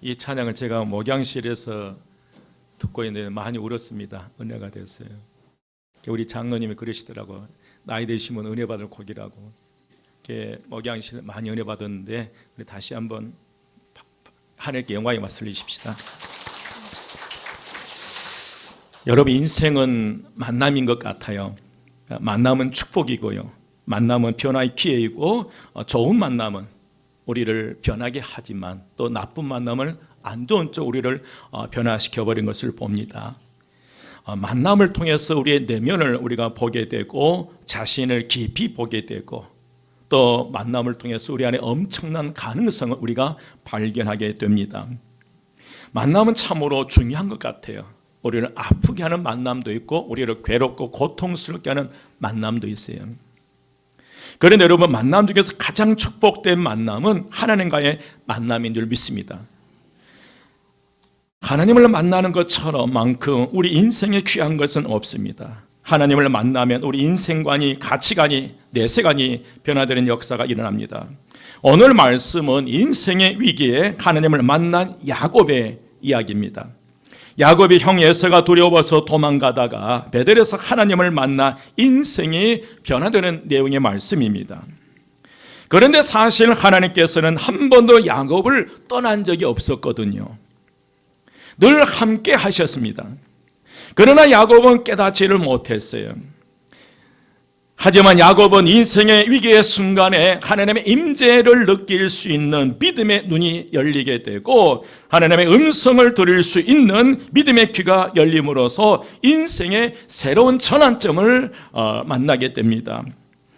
이 찬양을 제가 목양실에서 듣고 있는데 많이 울었습니다. 은혜가 됐어요. 우리 장로님이 그러시더라고. 나이 드시면 은혜 받을 곡이라고. 목양실 많이 은혜 받았는데 다시 한번 하나님께 영광의 맛을 올리십시다. 여러분, 인생은 만남인 것 같아요. 만남은 축복이고요, 만남은 변화의 기회이고, 좋은 만남은 우리를 변하게 하지만 또 나쁜 만남을 안 좋은 쪽 우리를 변화시켜버린 것을 봅니다. 만남을 통해서 우리의 내면을 우리가 보게 되고, 자신을 깊이 보게 되고, 또 만남을 통해서 우리 안에 엄청난 가능성을 우리가 발견하게 됩니다. 만남은 참으로 중요한 것 같아요. 우리를 아프게 하는 만남도 있고, 우리를 괴롭고 고통스럽게 하는 만남도 있어요. 그런데 여러분, 만남 중에서 가장 축복된 만남은 하나님과의 만남인 줄 믿습니다. 하나님을 만나는 것처럼 만큼 우리 인생에 귀한 것은 없습니다. 하나님을 만나면 우리 인생관이, 가치관이, 내세관이 변화되는 역사가 일어납니다. 오늘 말씀은 인생의 위기에 하나님을 만난 야곱의 이야기입니다. 야곱이 형 에서가 두려워서 도망가다가 베델에서 하나님을 만나 인생이 변화되는 내용의 말씀입니다. 그런데 사실 하나님께서는 한 번도 야곱을 떠난 적이 없었거든요. 늘 함께 하셨습니다. 그러나 야곱은 깨닫지를 못했어요. 하지만 야곱은 인생의 위기의 순간에 하나님의 임재를 느낄 수 있는 믿음의 눈이 열리게 되고, 하나님의 음성을 들을 수 있는 믿음의 귀가 열림으로써 인생의 새로운 전환점을 만나게 됩니다.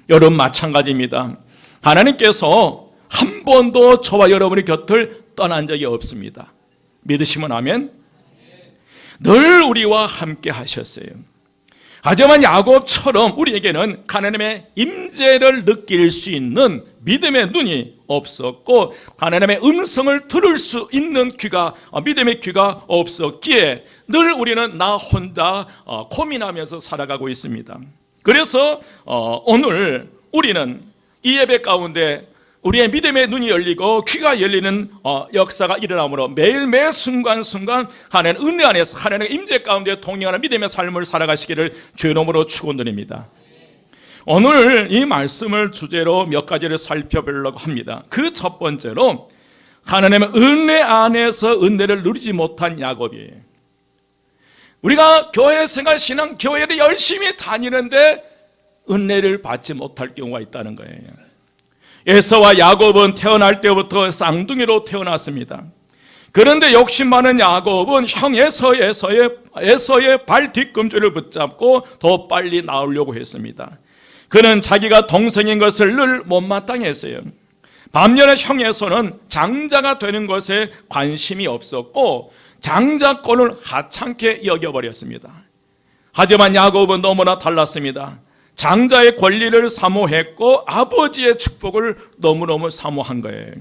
여러분, 마찬가지입니다. 하나님께서 한 번도 저와 여러분의 곁을 떠난 적이 없습니다. 믿으시면 아멘. 늘 우리와 함께 하셨어요. 하지만 야곱처럼 우리에게는 하나님의 임재를 느낄 수 있는 믿음의 눈이 없었고, 하나님의 음성을 들을 수 있는 귀가, 믿음의 귀가 없었기에 늘 우리는 나 혼자 고민하면서 살아가고 있습니다. 그래서 오늘 우리는 이 예배 가운데 우리의 믿음의 눈이 열리고 귀가 열리는 역사가 일어나므로 매일매일 순간순간 하나님 은혜 안에서 하나님의 임재 가운데 동행하는 믿음의 삶을 살아가시기를 주의 이름으로 축원드립니다. 오늘 이 말씀을 주제로 몇 가지를 살펴보려고 합니다. 그 첫 번째로, 하나님의 은혜 안에서 은혜를 누리지 못한 야곱이에요. 우리가 교회 생활, 신앙, 교회를 열심히 다니는데 은혜를 받지 못할 경우가 있다는 거예요. 에서와 야곱은 태어날 때부터 쌍둥이로 태어났습니다. 그런데 욕심 많은 야곱은 형 에서의 발 뒤꿈치를 붙잡고 더 빨리 나오려고 했습니다. 그는 자기가 동생인 것을 늘 못마땅했어요. 반면에 형 에서는 장자가 되는 것에 관심이 없었고 장자권을 하찮게 여겨버렸습니다. 하지만 야곱은 너무나 달랐습니다. 장자의 권리를 사모했고 아버지의 축복을 너무너무 사모한 거예요.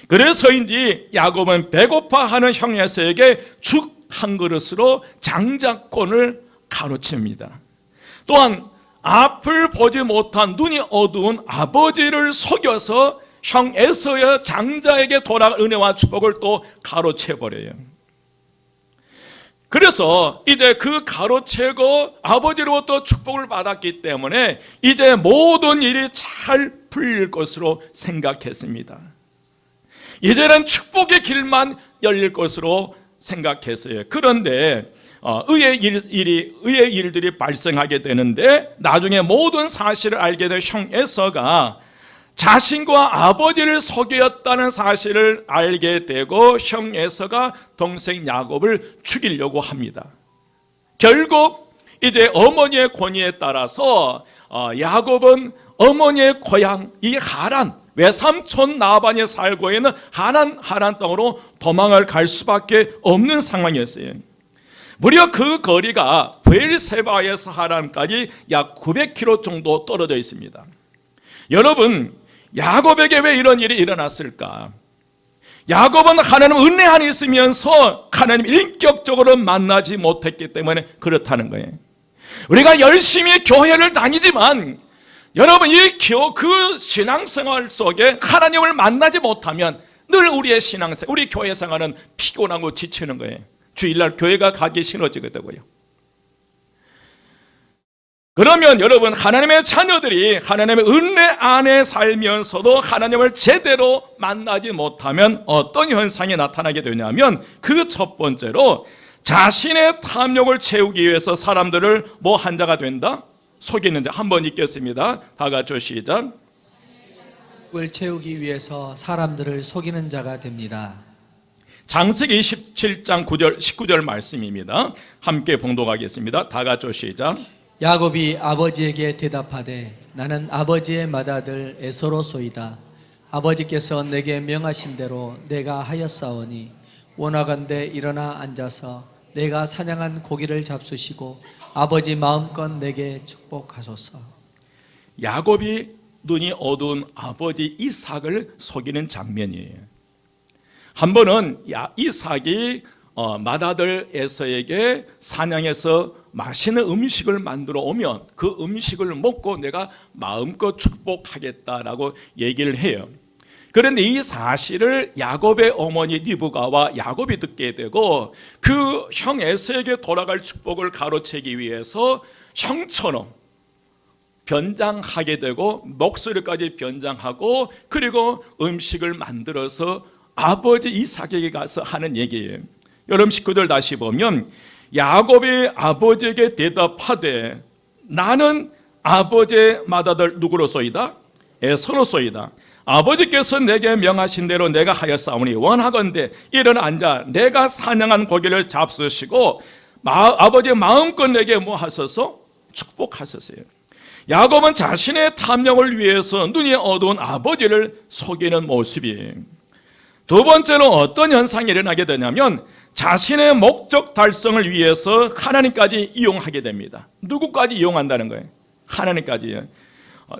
그래서인지 야곱은 배고파하는 형 에서에게 죽 한 그릇으로 장자권을 가로챕니다. 또한 앞을 보지 못한 눈이 어두운 아버지를 속여서 형 에서의 장자에게 돌아갈 은혜와 축복을 또 가로채버려요. 그래서 이제 그 가로채고 아버지로부터 축복을 받았기 때문에 이제 모든 일이 잘 풀릴 것으로 생각했습니다. 이제는 축복의 길만 열릴 것으로 생각했어요. 그런데 의의 일들이 발생하게 되는데, 나중에 모든 사실을 알게 된 형 에서가 자신과 아버지를 속였다는 사실을 알게 되고 형 에서가 동생 야곱을 죽이려고 합니다. 결국 이제 어머니의 권위에 따라서 야곱은 어머니의 고향 이 하란, 외삼촌 라반이 살고 있는 하란 땅으로 도망을 갈 수밖에 없는 상황이었어요. 무려 그 거리가 브엘세바에서 하란까지 약 900km 정도 떨어져 있습니다. 여러분, 야곱에게 왜 이런 일이 일어났을까? 야곱은 하나님 은혜 안에 있으면서 하나님 인격적으로 만나지 못했기 때문에 그렇다는 거예요. 우리가 열심히 교회를 다니지만 여러분, 그 신앙생활 속에 하나님을 만나지 못하면 늘 우리의 신앙생활, 우리 교회 생활은 피곤하고 지치는 거예요. 주일날 교회가 가기 싫어지거든요. 그러면 여러분, 하나님의 자녀들이 하나님의 은혜 안에 살면서도 하나님을 제대로 만나지 못하면 어떤 현상이 나타나게 되냐면, 그 첫 번째로 자신의 탐욕을 채우기 위해서 사람들을 뭐 한 자가 된다? 속이는 자. 한번 읽겠습니다. 다 같이 시작. 을 채우기 위해서 사람들을 속이는 자가 됩니다. 창세기 27장 9절 19절 말씀입니다. 함께 봉독하겠습니다. 다 같이 시작. 야곱이 아버지에게 대답하되 나는 아버지의 맏아들 에서로소이다. 아버지께서 내게 명하신 대로 내가 하였사오니 원하건대 일어나 앉아서 내가 사냥한 고기를 잡수시고 아버지 마음껏 내게 축복하소서. 야곱이 눈이 어두운 아버지 이삭을 속이는 장면이에요. 한 번은 이삭이 맏아들 에서에게 사냥해서 맛있는 음식을 만들어 오면 그 음식을 먹고 내가 마음껏 축복하겠다라고 얘기를 해요. 그런데 이 사실을 야곱의 어머니 리브가와 야곱이 듣게 되고 그 형 에서에게 돌아갈 축복을 가로채기 위해서 형처럼 변장하게 되고 목소리까지 변장하고 그리고 음식을 만들어서 아버지 이삭에게 가서 하는 얘기예요. 여러분 19절 다시 보면 야곱이 아버지에게 대답하되 나는 아버지의 맏아들 누구로소이다? 에서로소이다. 아버지께서 내게 명하신 대로 내가 하였사오니 원하건대 일어나 앉아 내가 사냥한 고기를 잡수시고 아버지의 마음껏 내게 뭐 하소서? 축복하소서요. 야곱은 자신의 탐욕을 위해서 눈이 어두운 아버지를 속이는 모습이에요. 두 번째로 어떤 현상이 일어나게 되냐면 자신의 목적 달성을 위해서 하나님까지 이용하게 됩니다. 누구까지 이용한다는 거예요? 하나님까지요.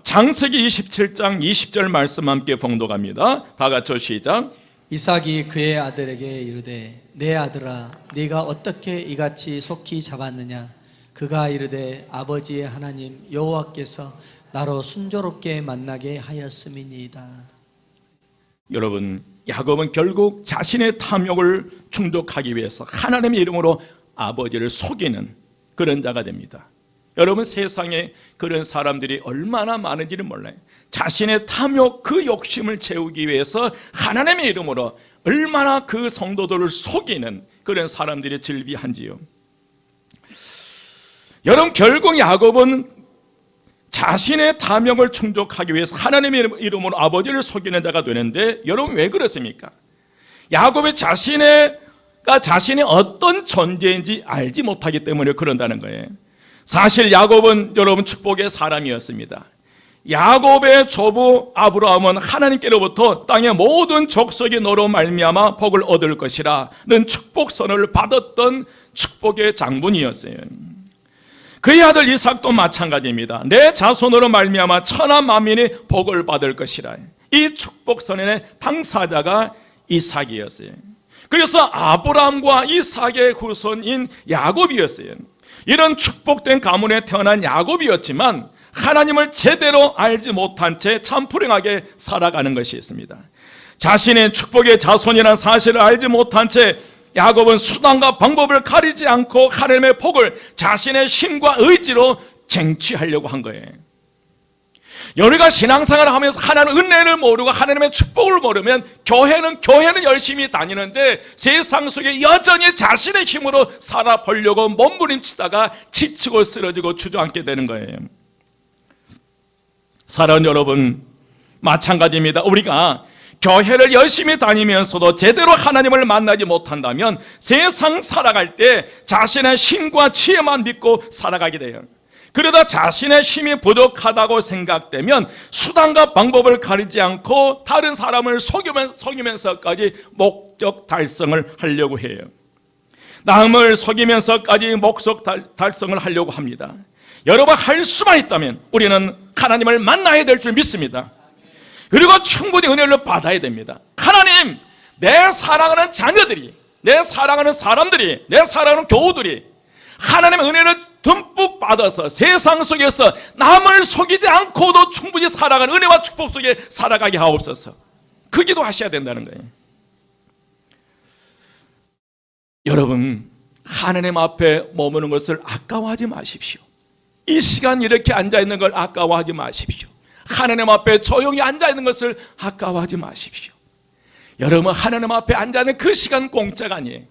창세기 27장 20절 말씀 함께 봉독합니다. 다 같이 시작. 이삭이 그의 아들에게 이르되 내 아들아 네가 어떻게 이같이 속히 잡았느냐. 그가 이르되 아버지의 하나님 여호와께서 나로 순조롭게 만나게 하였음이니이다. 여러분, 야곱은 결국 자신의 탐욕을 충족하기 위해서 하나님의 이름으로 아버지를 속이는 그런 자가 됩니다. 여러분, 세상에 그런 사람들이 얼마나 많은지는 몰라요. 자신의 탐욕, 그 욕심을 채우기 위해서 하나님의 이름으로 얼마나 그 성도들을 속이는 그런 사람들이 즐비한지요. 여러분, 결국 야곱은 자신의 탐욕을 충족하기 위해서 하나님의 이름으로 아버지를 속이는 자가 되는데, 여러분 왜 그렇습니까? 야곱이 자신이 어떤 존재인지 알지 못하기 때문에 그런다는 거예요. 사실 야곱은 여러분 축복의 사람이었습니다. 야곱의 조부 아브라함은 하나님께로부터 땅의 모든 족속이 너로 말미암아 복을 얻을 것이라는 축복선을 받았던 축복의 장본이었어요. 그의 아들 이삭도 마찬가지입니다. 내 자손으로 말미암아 천하 만민이 복을 받을 것이라. 이 축복선의 당사자가 이삭이었어요. 그래서 아브라함과 이삭의 후손인 야곱이었어요. 이런 축복된 가문에 태어난 야곱이었지만 하나님을 제대로 알지 못한 채 참 불행하게 살아가는 것이 있습니다. 자신의 축복의 자손이라는 사실을 알지 못한 채 야곱은 수단과 방법을 가리지 않고 하나님의 복을 자신의 힘과 의지로 쟁취하려고 한 거예요. 우리가 신앙생활을 하면서 하나님의 은혜를 모르고 하나님의 축복을 모르면 교회는 열심히 다니는데 세상 속에 여전히 자신의 힘으로 살아보려고 몸부림치다가 지치고 쓰러지고 주저앉게 되는 거예요. 사랑하는 여러분, 마찬가지입니다. 우리가 교회를 열심히 다니면서도 제대로 하나님을 만나지 못한다면 세상 살아갈 때 자신의 힘과 지혜만 믿고 살아가게 돼요. 그러다 자신의 힘이 부족하다고 생각되면 수단과 방법을 가리지 않고 다른 사람을 속이면서까지 목적 달성을 하려고 해요. 남을 속이면서까지 목적 달성을 하려고 합니다. 여러분, 할 수만 있다면 우리는 하나님을 만나야 될 줄 믿습니다. 그리고 충분히 은혜를 받아야 됩니다. 하나님, 내 사랑하는 자녀들이, 내 사랑하는 사람들이, 내 사랑하는 교우들이 하나님의 은혜를 듬뿍 받아서 세상 속에서 남을 속이지 않고도 충분히 살아가는 은혜와 축복 속에 살아가게 하옵소서. 그 기도 하셔야 된다는 거예요. 여러분, 하나님 앞에 머무는 것을 아까워하지 마십시오. 이 시간 이렇게 앉아있는 걸 아까워하지 마십시오. 하나님 앞에 조용히 앉아있는 것을 아까워하지 마십시오. 여러분, 하나님 앞에 앉아있는 그 시간 공짜가 아니에요.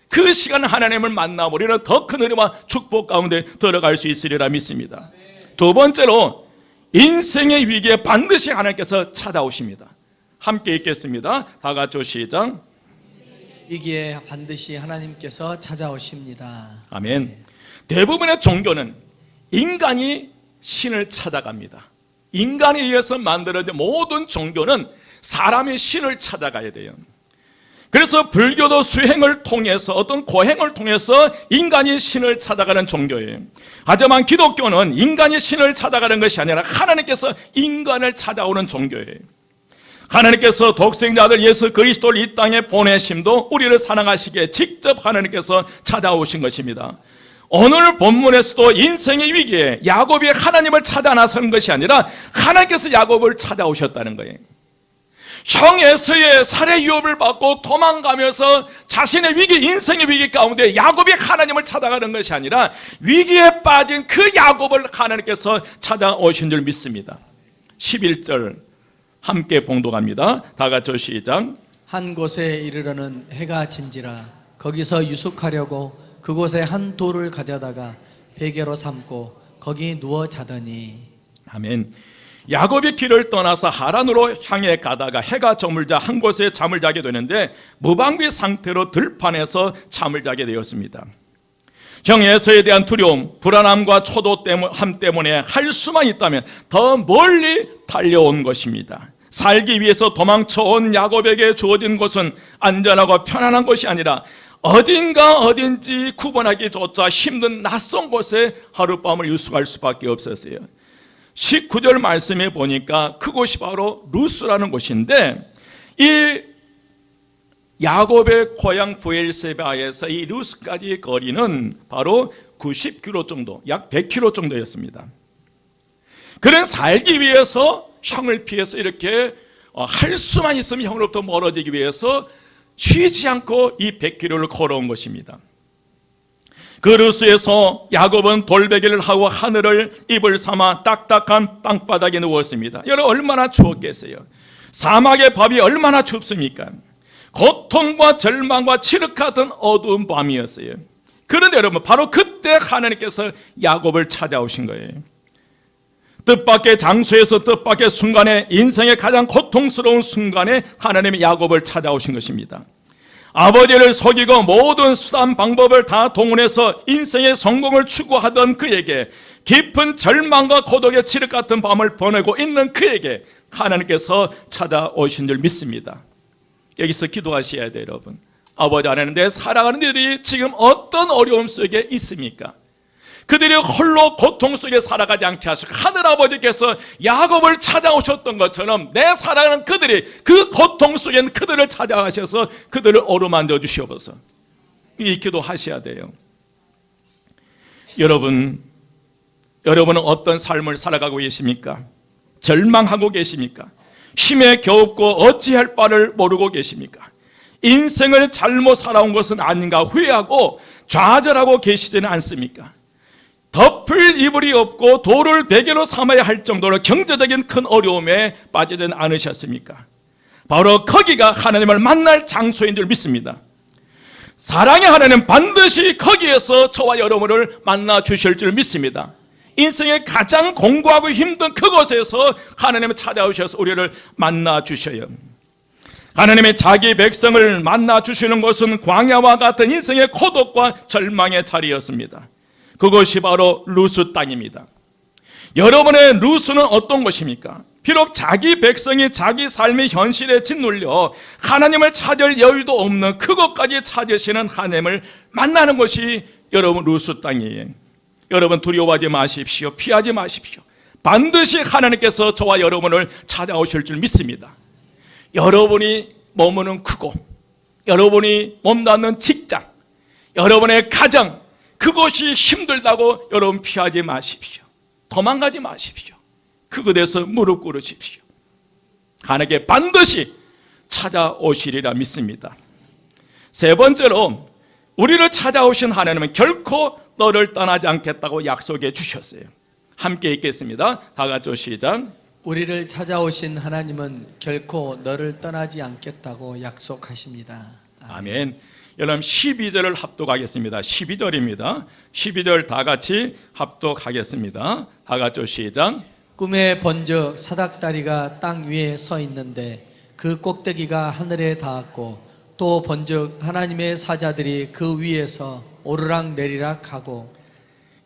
그 시간 하나님을 만나보리는 더 큰 은혜와 축복 가운데 들어갈 수 있으리라 믿습니다. 두 번째로, 인생의 위기에 반드시 하나님께서 찾아오십니다. 함께 읽겠습니다. 다 같이 시작. 위기에 반드시 하나님께서 찾아오십니다. 아멘. 대부분의 종교는 인간이 신을 찾아갑니다. 인간에 의해서 만들어진 모든 종교는 사람이 신을 찾아가야 돼요. 그래서 불교도 수행을 통해서, 어떤 고행을 통해서 인간이 신을 찾아가는 종교예요. 하지만 기독교는 인간이 신을 찾아가는 것이 아니라 하나님께서 인간을 찾아오는 종교예요. 하나님께서 독생자들 예수 그리스도를 이 땅에 보내심도 우리를 사랑하시기에 직접 하나님께서 찾아오신 것입니다. 오늘 본문에서도 인생의 위기에 야곱이 하나님을 찾아 나선 것이 아니라 하나님께서 야곱을 찾아오셨다는 거예요. 형 에서의 살해 위협을 받고 도망가면서 자신의 위기, 인생의 위기 가운데 야곱이 하나님을 찾아가는 것이 아니라 위기에 빠진 그 야곱을 하나님께서 찾아오신 줄 믿습니다. 11절 함께 봉독합니다. 다 같이 시작. 한 곳에 이르러는 해가 진지라 거기서 유숙하려고 그곳에 한 돌을 가져다가 베개로 삼고 거기 누워 자더니. 아멘. 야곱이 길을 떠나서 하란으로 향해 가다가 해가 저물자 한 곳에 잠을 자게 되는데 무방비 상태로 들판에서 잠을 자게 되었습니다. 형 에서에 대한 두려움, 불안함과 초조함 때문에 할 수만 있다면 더 멀리 달려온 것입니다. 살기 위해서 도망쳐온 야곱에게 주어진 곳은 안전하고 편안한 곳이 아니라 어딘가 어딘지 구분하기조차 힘든 낯선 곳에 하룻밤을 유숙할 수밖에 없었어요. 19절 말씀에 보니까 그곳이 바로 루스라는 곳인데, 이 야곱의 고향 브엘세바에서 이 루스까지의 거리는 바로 90km 정도, 약 100km 정도였습니다. 그는 살기 위해서 형을 피해서 이렇게 할 수만 있으면 형으로부터 멀어지기 위해서 쉬지 않고 이 100km를 걸어온 것입니다. 그 루스에서 야곱은 돌베개를 하고 하늘을 입을 삼아 딱딱한 땅바닥에 누웠습니다. 여러분, 얼마나 추웠겠어요? 사막의 밤이 얼마나 춥습니까? 고통과 절망과 칠흑하던 어두운 밤이었어요. 그런데 여러분, 바로 그때 하나님께서 야곱을 찾아오신 거예요. 뜻밖의 장소에서 뜻밖의 순간에, 인생의 가장 고통스러운 순간에 하나님이 야곱을 찾아오신 것입니다. 아버지를 속이고 모든 수단 방법을 다 동원해서 인생의 성공을 추구하던 그에게, 깊은 절망과 고독의 칠흑 같은 밤을 보내고 있는 그에게 하나님께서 찾아오신 줄 믿습니다. 여기서 기도하셔야 돼요, 여러분. 아버지, 하나님, 내 사랑하는 이들이 지금 어떤 어려움 속에 있습니까? 그들이 홀로 고통 속에 살아가지 않게 하시고 하늘아버지께서 야곱을 찾아오셨던 것처럼 내 사랑하는 그들이 그 고통 속에 그들을 찾아가셔서 그들을 어루만져 주시옵소서. 이 기도하셔야 돼요. 여러분은 어떤 삶을 살아가고 계십니까? 절망하고 계십니까? 힘에 겨웠고 어찌할 바를 모르고 계십니까? 인생을 잘못 살아온 것은 아닌가 후회하고 좌절하고 계시지는 않습니까? 덮을 이불이 없고 돌을 베개로 삼아야 할 정도로 경제적인 큰 어려움에 빠지지는 않으셨습니까? 바로 거기가 하나님을 만날 장소인 줄 믿습니다. 사랑의 하나님 반드시 거기에서 저와 여러분을 만나 주실 줄 믿습니다. 인생의 가장 공고하고 힘든 그곳에서 하나님을 찾아오셔서 우리를 만나 주셔요. 하나님의 자기 백성을 만나 주시는 곳은 광야와 같은 인생의 고독과 절망의 자리였습니다. 그것이 바로 루스 땅입니다. 여러분의 루스는 어떤 것입니까? 비록 자기 백성이 자기 삶의 현실에 짓눌려 하나님을 찾을 여유도 없는 그것까지 찾으시는 하나님을 만나는 것이 여러분 루스 땅이에요. 여러분, 두려워하지 마십시오. 피하지 마십시오. 반드시 하나님께서 저와 여러분을 찾아오실 줄 믿습니다. 여러분이 머무는 그곳, 여러분이 몸담는 직장, 여러분의 가정, 그것이 힘들다고 여러분 피하지 마십시오. 도망가지 마십시오. 그곳에서 무릎 꿇으십시오. 하나님께 반드시 찾아오시리라 믿습니다. 세 번째로, 우리를 찾아오신 하나님은 결코 너를 떠나지 않겠다고 약속해 주셨어요. 함께 읽겠습니다. 다 같이 시작. 우리를 찾아오신 하나님은 결코 너를 떠나지 않겠다고 약속하십니다. 아멘. 여러분 12절을 합독하겠습니다. 12절입니다. 12절 다 같이 합독하겠습니다. 다 같이 시작. 꿈에 본즉 사닥다리가 땅 위에 서 있는데 그 꼭대기가 하늘에 닿았고 또 본즉 하나님의 사자들이 그 위에서 오르락 내리락 하고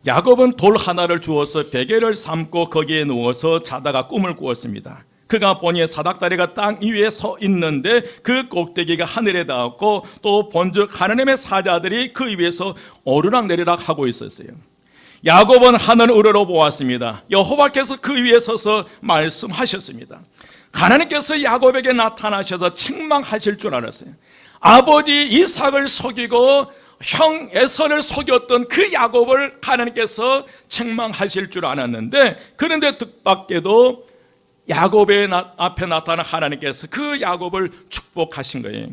야곱은 돌 하나를 주어서 베개를 삼고 거기에 누워서 자다가 꿈을 꾸었습니다. 그가 보니 사닥다리가 땅 위에 서 있는데 그 꼭대기가 하늘에 닿았고 또 본즉 하나님의 사자들이 그 위에서 오르락내리락 하고 있었어요. 야곱은 하늘 우러러 보았습니다. 여호와께서 그 위에 서서 말씀하셨습니다. 하나님께서 야곱에게 나타나셔서 책망하실 줄 알았어요. 아버지 이삭을 속이고 형 에서를 속였던 그 야곱을 하나님께서 책망하실 줄 알았는데, 그런데 뜻밖에도 야곱의 앞에 나타난 하나님께서 그 야곱을 축복하신 거예요.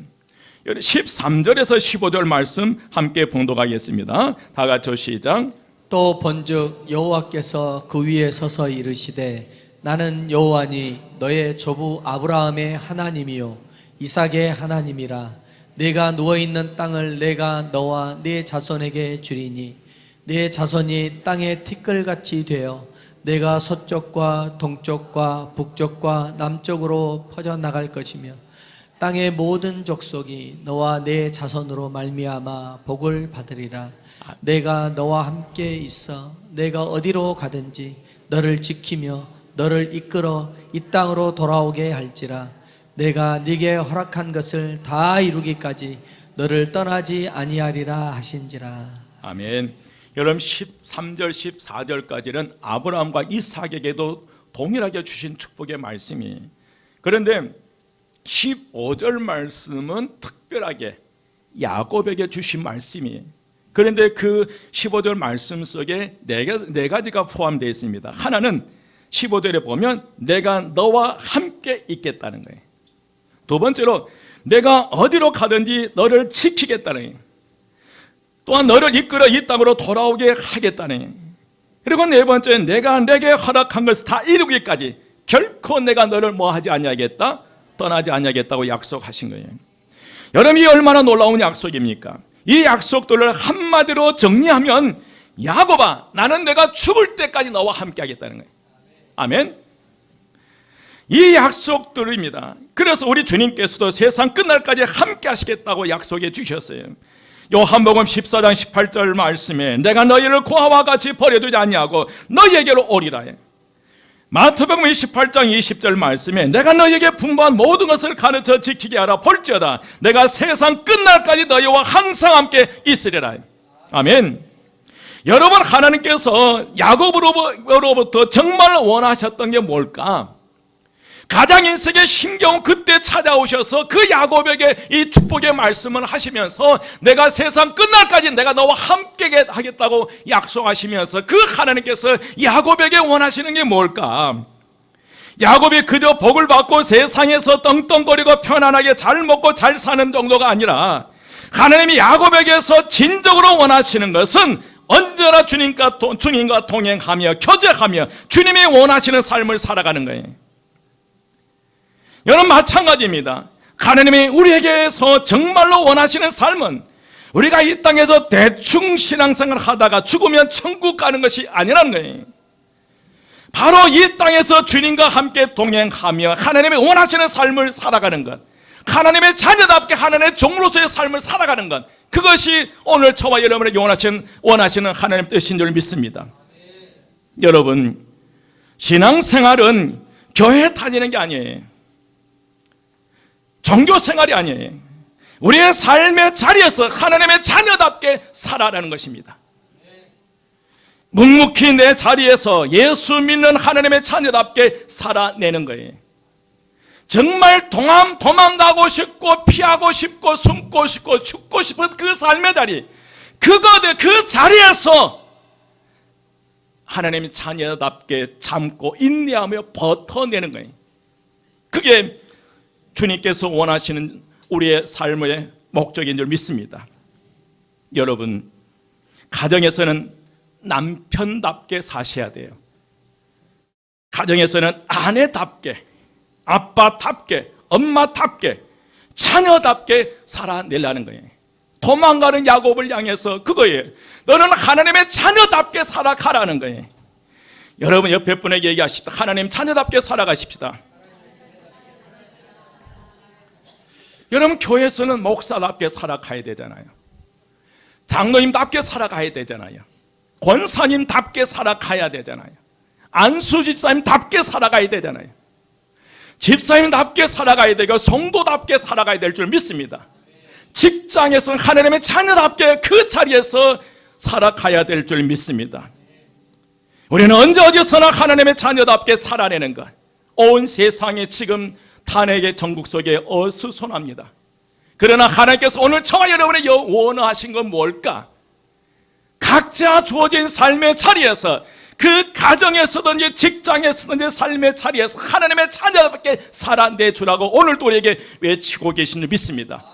13절에서 15절 말씀 함께 봉독하겠습니다. 다 같이 시작. 또 본즉 여호와께서 그 위에 서서 이르시되 나는 여호와니 너의 조부 아브라함의 하나님이요 이삭의 하나님이라. 내가 누워있는 땅을 내가 너와 네 자손에게 주리니 네 자손이 땅의 티끌같이 되어 내가 서쪽과 동쪽과 북쪽과 남쪽으로 퍼져나갈 것이며 땅의 모든 족속이 너와 네 자손으로 말미암아 복을 받으리라. 내가 너와 함께 있어 내가 어디로 가든지 너를 지키며 너를 이끌어 이 땅으로 돌아오게 할지라. 내가 네게 허락한 것을 다 이루기까지 너를 떠나지 아니하리라 하신지라. 아멘. 여러분 13절 14절까지는 아브라함과 이삭에게도 동일하게 주신 축복의 말씀이, 그런데 15절 말씀은 특별하게 야곱에게 주신 말씀이, 그런데 그 15절 말씀 속에 네 가지가 포함되어 있습니다. 하나는 15절에 보면 내가 너와 함께 있겠다는 거예요. 두 번째로 내가 어디로 가든지 너를 지키겠다는 거예요. 또한 너를 이끌어 이 땅으로 돌아오게 하겠다는 거예요. 그리고 네 번째는 내가 내게 허락한 것을 다 이루기까지 결코 내가 너를 뭐하지 아니하겠다, 떠나지 아니하겠다고 약속하신 거예요. 여러분이 얼마나 놀라운 약속입니까? 이 약속들을 한마디로 정리하면 야곱아 나는 내가 죽을 때까지 너와 함께 하겠다는 거예요. 아멘. 이 약속들입니다. 그래서 우리 주님께서도 세상 끝날까지 함께 하시겠다고 약속해 주셨어요. 요한복음 14장 18절 말씀에 내가 너희를 고아와 같이 버려두지 아니하고 너희에게로 오리라. 마태복음 28장 20절 말씀에 내가 너희에게 분부한 모든 것을 가르쳐 지키게 하라. 볼지어다 내가 세상 끝날까지 너희와 항상 함께 있으리라. 아멘. 여러분, 하나님께서 야곱으로부터 정말 원하셨던 게 뭘까? 가장 인생의 힘겨운 그때 찾아오셔서 그 야곱에게 이 축복의 말씀을 하시면서 내가 세상 끝날까지 내가 너와 함께 하겠다고 약속하시면서 그 하나님께서 야곱에게 원하시는 게 뭘까? 야곱이 그저 복을 받고 세상에서 떵떵거리고 편안하게 잘 먹고 잘 사는 정도가 아니라 하나님이 야곱에게서 진정으로 원하시는 것은 언제나 주님과 동행하며 교제하며 주님이 원하시는 삶을 살아가는 거예요. 여러분, 마찬가지입니다. 하나님이 우리에게서 정말로 원하시는 삶은 우리가 이 땅에서 대충 신앙생활 하다가 죽으면 천국 가는 것이 아니라는 거예요. 바로 이 땅에서 주님과 함께 동행하며 하나님이 원하시는 삶을 살아가는 것, 하나님의 자녀답게 하나님의 종으로서의 삶을 살아가는 것, 그것이 오늘 저와 여러분에게 원하시는 하나님 뜻인 줄 믿습니다. 여러분, 신앙생활은 교회 다니는 게 아니에요. 종교생활이 아니에요. 우리의 삶의 자리에서 하나님의 자녀답게 살아가는 것입니다. 묵묵히 내 자리에서 예수 믿는 하나님의 자녀답게 살아내는 거예요. 정말 도망가고 싶고 피하고 싶고 숨고 싶고 죽고 싶은 그 삶의 자리, 그 자리에서 하나님의 자녀답게 참고 인내하며 버텨내는 거예요. 그게 주님께서 원하시는 우리의 삶의 목적인 줄 믿습니다. 여러분, 가정에서는 남편답게 사셔야 돼요. 가정에서는 아내답게, 아빠답게, 엄마답게, 자녀답게 살아내려는 거예요. 도망가는 야곱을 향해서 그거예요. 너는 하나님의 자녀답게 살아가라는 거예요. 여러분 옆에 분에게 얘기하십시다. 하나님 자녀답게 살아가십시다. 여러분 교회에서는 목사답게 살아가야 되잖아요. 장로님답게 살아가야 되잖아요. 권사님답게 살아가야 되잖아요. 안수집사님답게 살아가야 되잖아요. 집사님답게 살아가야 되고 성도답게 살아가야 될 줄 믿습니다. 직장에서는 하나님의 자녀답게 그 자리에서 살아가야 될 줄 믿습니다. 우리는 언제 어디서나 하나님의 자녀답게 살아내는 것. 온 세상에 지금 탄핵의 전국 속에 어수선합니다. 그러나 하나님께서 오늘 저와 여러분의 원하신 건 뭘까? 각자 주어진 삶의 자리에서, 그 가정에서든지 직장에서든지 삶의 자리에서 하나님의 자녀답게 살아내주라고 오늘도 우리에게 외치고 계신 줄 믿습니다.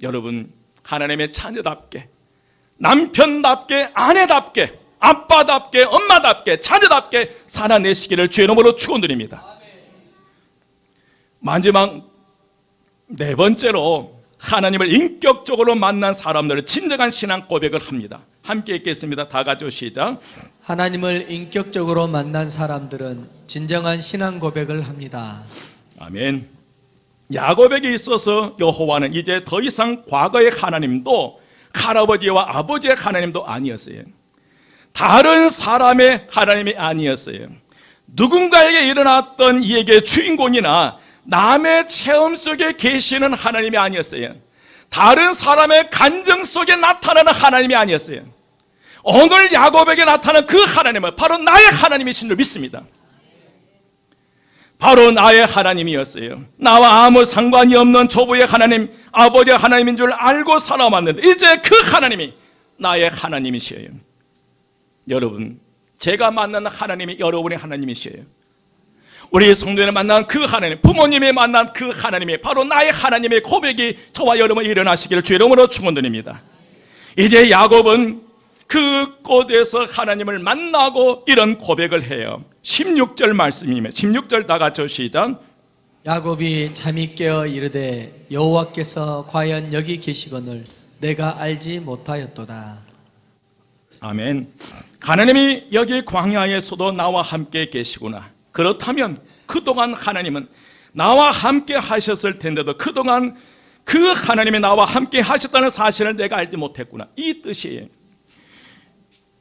여러분, 하나님의 자녀답게, 남편답게, 아내답게, 아빠답게, 엄마답게, 자녀답게 살아내시기를 주의 이름으로 축원드립니다. 마지막 네 번째로 하나님을 인격적으로 만난 사람들은 진정한 신앙 고백을 합니다. 함께 읽겠습니다. 다 같이 시작. 하나님을 인격적으로 만난 사람들은 진정한 신앙 고백을 합니다. 아멘. 야곱에게 있어서 여호와는 이제 더 이상 과거의 하나님도 할아버지와 아버지의 하나님도 아니었어요. 다른 사람의 하나님이 아니었어요. 누군가에게 일어났던 이에게 주인공이나 남의 체험 속에 계시는 하나님이 아니었어요. 다른 사람의 간증 속에 나타나는 하나님이 아니었어요. 오늘 야곱에게 나타난 그 하나님은 바로 나의 하나님이신 줄 믿습니다. 바로 나의 하나님이었어요. 나와 아무 상관이 없는 조부의 하나님, 아버지의 하나님인 줄 알고 살아왔는데 이제 그 하나님이 나의 하나님이시에요. 여러분, 제가 만난 하나님이 여러분의 하나님이시에요. 우리 성도를 만난 그 하나님, 부모님이 만난 그 하나님이 바로 나의 하나님의 고백이 저와 여러분 일어나시기를 주의 이름으로 축원드립니다. 이제 야곱은 그 곳에서 하나님을 만나고 이런 고백을 해요. 16절 말씀입니다. 16절 다 같이 시작. 야곱이 잠이 깨어 이르되 여호와께서 과연 여기 계시거늘 내가 알지 못하였도다. 아멘. 하나님이 여기 광야에서도 나와 함께 계시구나. 그렇다면 그동안 하나님은 나와 함께 하셨을 텐데도 그동안 그 하나님이 나와 함께 하셨다는 사실을 내가 알지 못했구나. 이 뜻이에요.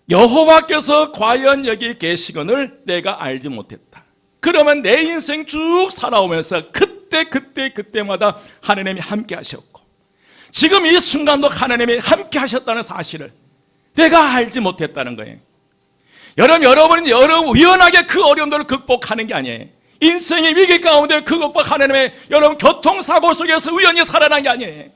여호와께서 과연 여기 계시거늘 내가 알지 못했다. 그러면 내 인생 쭉 살아오면서 그때마다 하나님이 함께 하셨고 지금 이 순간도 하나님이 함께 하셨다는 사실을 내가 알지 못했다는 거예요. 여러분은 우연하게 그 어려움들을 극복하는 게 아니에요. 인생의 위기 가운데 그 극복 하나님의 여러분 교통사고 속에서 우연히 살아난 게 아니에요.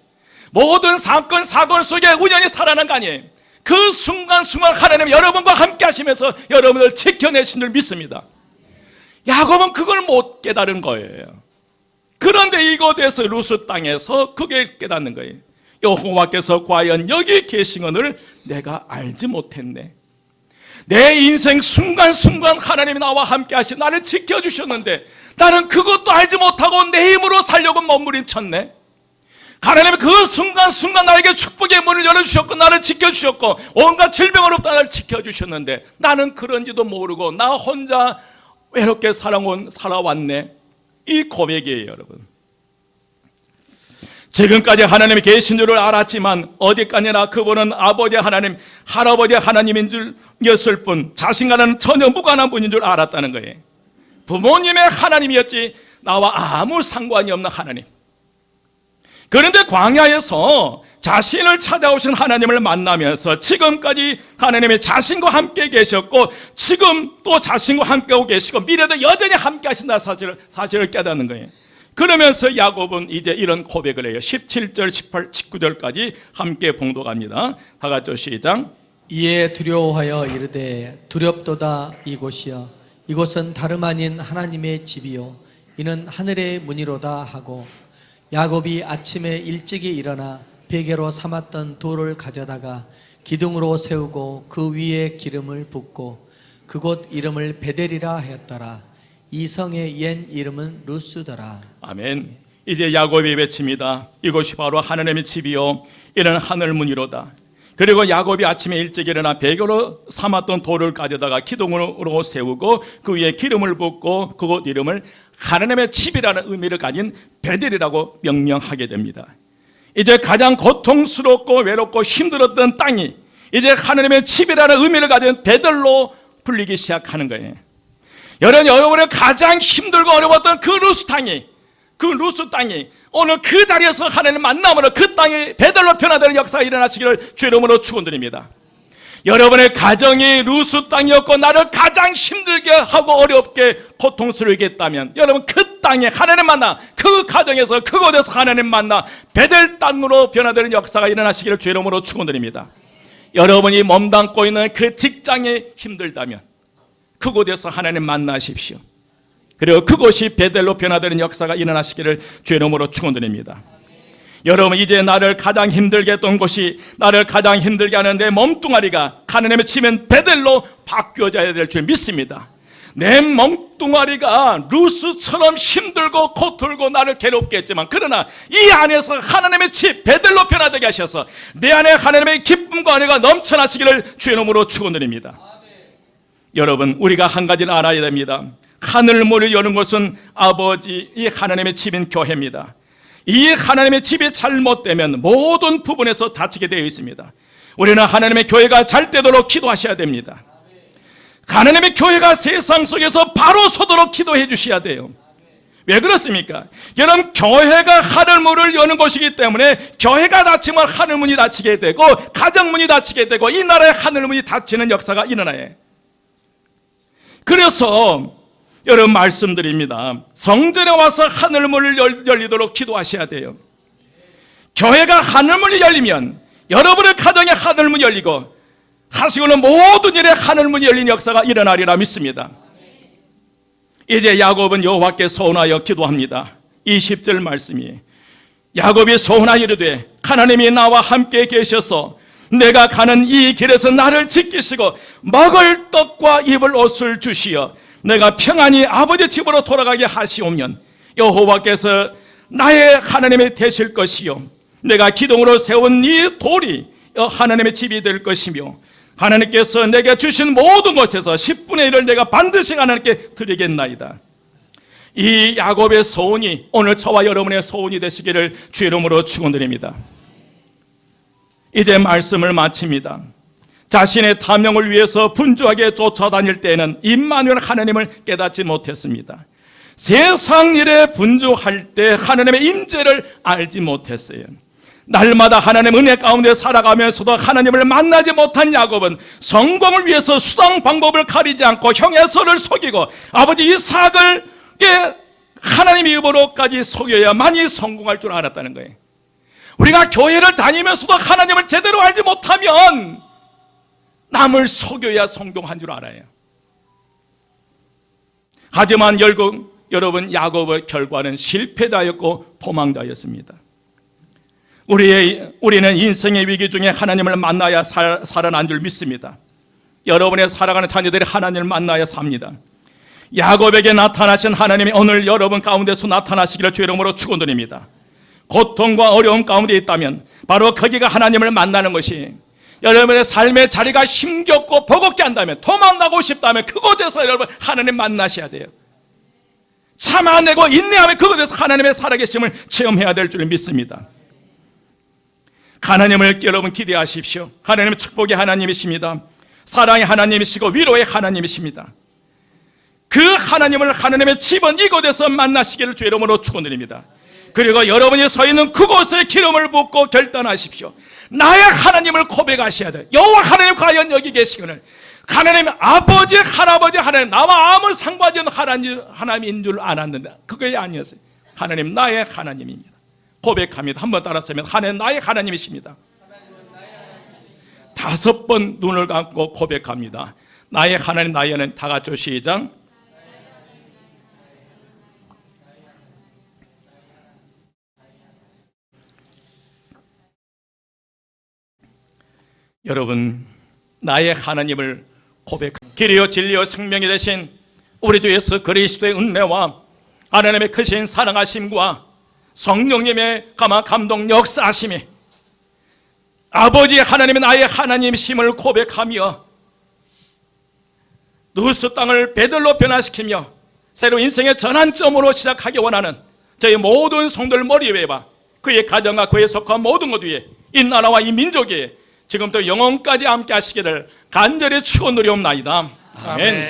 모든 사건 속에 우연히 살아난 거 아니에요. 그 순간순간 하나님 여러분과 함께 하시면서 여러분을 지켜내신 줄 믿습니다. 야곱은 그걸 못 깨달은 거예요. 그런데 이곳에서 루스 땅에서 그게 깨닫는 거예요. 여호와께서 과연 여기 계시거늘 내가 알지 못했네. 내 인생 순간순간 하나님이 나와 함께 하시 나를 지켜주셨는데 나는 그것도 알지 못하고 내 힘으로 살려고 몸부림쳤네. 하나님이 그 순간순간 나에게 축복의 문을 열어주셨고 나를 지켜주셨고 온갖 질병으로부터 나를 지켜주셨는데 나는 그런지도 모르고 나 혼자 외롭게 살아왔네. 이 고백이에요. 여러분, 지금까지 하나님이 계신 줄을 알았지만 어디까지나 그분은 아버지 하나님, 할아버지 하나님인 줄이었을 뿐 자신과는 전혀 무관한 분인 줄 알았다는 거예요. 부모님의 하나님이었지 나와 아무 상관이 없는 하나님. 그런데 광야에서 자신을 찾아오신 하나님을 만나면서 지금까지 하나님이 자신과 함께 계셨고 지금 또 자신과 함께하고 계시고 미래도 여전히 함께 하신다는 사실을 깨닫는 거예요. 그러면서 야곱은 이제 이런 고백을 해요. 17절, 18, 19절까지 함께 봉독합니다. 다 같이 시작. 이에 두려워하여 이르되 두렵도다 이곳이여 이곳은 다름 아닌 하나님의 집이요 이는 하늘의 문이로다 하고 야곱이 아침에 일찍이 일어나 베개로 삼았던 돌을 가져다가 기둥으로 세우고 그 위에 기름을 붓고 그곳 이름을 베델이라 하였더라. 이 성의 옛 이름은 루스더라. 아멘. 이제 야곱이 외칩니다. 이곳이 바로 하나님의 집이요 이는 하늘문이로다. 그리고 야곱이 아침에 일찍 일어나 베개로 삼았던 돌을 가져다가 기둥으로 세우고 그 위에 기름을 붓고 그곳 이름을 하나님의 집이라는 의미를 가진 베델이라고 명명하게 됩니다. 이제 가장 고통스럽고 외롭고 힘들었던 땅이 이제 하나님의 집이라는 의미를 가진 베델로 불리기 시작하는 거예요. 여러분의 가장 힘들고 어려웠던 그 루스 땅이 오늘 그 자리에서 하나님 만남으로 그 땅이 베델로 변화되는 역사가 일어나시기를 주의 이름으로 축원드립니다. 여러분의 가정이 루스 땅이었고 나를 가장 힘들게 하고 어렵게 고통스럽게 했다면 여러분 그 땅에 하나님 만나 그 가정에서 그곳에서 하나님 만나 베델 땅으로 변화되는 역사가 일어나시기를 주의 이름으로 축원드립니다. 여러분이 몸담고 있는 그 직장이 힘들다면 그곳에서 하나님 만나십시오. 그리고 그곳이 베델로 변화되는 역사가 일어나시기를 주의 이름으로 축원드립니다. 여러분 이제 나를 가장 힘들게 했던 곳이 나를 가장 힘들게 하는 내 몸뚱아리가 하나님의 집인 베델로 바뀌어져야 될 줄 믿습니다. 내 몸뚱아리가 루스처럼 힘들고 고통고 나를 괴롭게 했지만 그러나 이 안에서 하나님의 집 베델로 변화되게 하셔서 내 안에 하나님의 기쁨과 은혜가 넘쳐나시기를 주의 이름으로 축원드립니다. 여러분 우리가 한 가지를 알아야 됩니다. 하늘문을 여는 것은 아버지 이 하나님의 집인 교회입니다. 이 하나님의 집이 잘못되면 모든 부분에서 다치게 되어 있습니다. 우리는 하나님의 교회가 잘 되도록 기도하셔야 됩니다. 하나님의 교회가 세상 속에서 바로 서도록 기도해 주셔야 돼요. 왜 그렇습니까? 여러분 교회가 하늘문을 여는 것이기 때문에 교회가 닫히면 하늘문이 닫히게 되고 가정문이 닫히게 되고 이 나라의 하늘문이 닫히는 역사가 일어나요. 그래서 여러분 말씀드립니다. 성전에 와서 하늘문을 열리도록 기도하셔야 돼요. 교회가 하늘문이 열리면 여러분의 가정에 하늘문이 열리고 하시고는 모든 일에 하늘문이 열린 역사가 일어나리라 믿습니다. 이제 야곱은 여호와께 소원하여 기도합니다. 20절 말씀이 야곱이 소원하여 이르되 하나님이 나와 함께 계셔서 내가 가는 이 길에서 나를 지키시고 먹을 떡과 입을 옷을 주시어 내가 평안히 아버지 집으로 돌아가게 하시오면 여호와께서 나의 하나님이 되실 것이요 내가 기둥으로 세운 이 돌이 하나님의 집이 될 것이며 하나님께서 내게 주신 모든 것에서 10분의 1을 내가 반드시 하나님께 드리겠나이다. 이 야곱의 소원이 오늘 저와 여러분의 소원이 되시기를 주의 이름으로 축원드립니다. 이제 말씀을 마칩니다. 자신의 탐욕을 위해서 분주하게 쫓아다닐 때에는 임마누엘 하나님을 깨닫지 못했습니다. 세상 일에 분주할 때 하나님의 임재를 알지 못했어요. 날마다 하나님의 은혜 가운데 살아가면서도 하나님을 만나지 못한 야곱은 성공을 위해서 수단 방법을 가리지 않고 형의 에서를 속이고 아버지 이삭을 하나님의 입으로까지 속여야만이 성공할 줄 알았다는 거예요. 우리가 교회를 다니면서도 하나님을 제대로 알지 못하면 남을 속여야 성공한 줄 알아요. 하지만 여러분 야곱의 결과는 실패자였고 도망자였습니다. 우리는 인생의 위기 중에 하나님을 만나야 살아난 줄 믿습니다. 여러분의 살아가는 자녀들이 하나님을 만나야 삽니다. 야곱에게 나타나신 하나님이 오늘 여러분 가운데서 나타나시기를 주의 이름으로 축원드립니다. 고통과 어려움 가운데 있다면 바로 거기가 하나님을 만나는 것이 여러분의 삶의 자리가 힘겹고 버겁게 한다면 도망가고 싶다면 그곳에서 여러분 하나님 만나셔야 돼요. 참아내고 인내하면 그곳에서 하나님의 살아계심을 체험해야 될 줄 믿습니다. 하나님을 여러분 기대하십시오. 하나님은 축복의 하나님이십니다. 사랑의 하나님이시고 위로의 하나님이십니다. 그 하나님을 하나님의 집은 이곳에서 만나시기를 주의 이름으로 축원드립니다. 그리고 여러분이 서 있는 그곳에 기름을 붓고 결단하십시오. 나의 하나님을 고백하셔야 돼요. 여호와 하나님 과연 여기 계시거늘 하나님 아버지 할아버지 하나님 나와 아무 상관이 없는 하나님인 줄 알았는데 그게 아니었어요. 하나님 나의 하나님입니다. 고백합니다. 한번 따라서면 하나님 나의 하나님이십니다. 5번 눈을 감고 고백합니다. 나의 하나님 나의 하나님. 다 같이 시작. 여러분, 나의 하나님을 고백, 길이요 진리요 생명이 되신 우리 주 예수 그리스도의 은혜와 하나님의 크신 사랑하심과 성령님의 감동 역사하심이, 아버지 하나님의 나의 하나님심을 고백하며 누스 땅을 베들로 변화시키며 새로 인생의 전환점으로 시작하기 원하는 저희 모든 성도들 머리 위에와 그의 가정과 그에 속한 모든 것 위에 이 나라와 이 민족이 지금부터 영원까지 함께 하시기를 간절히 축원드리옵나이다. 아멘.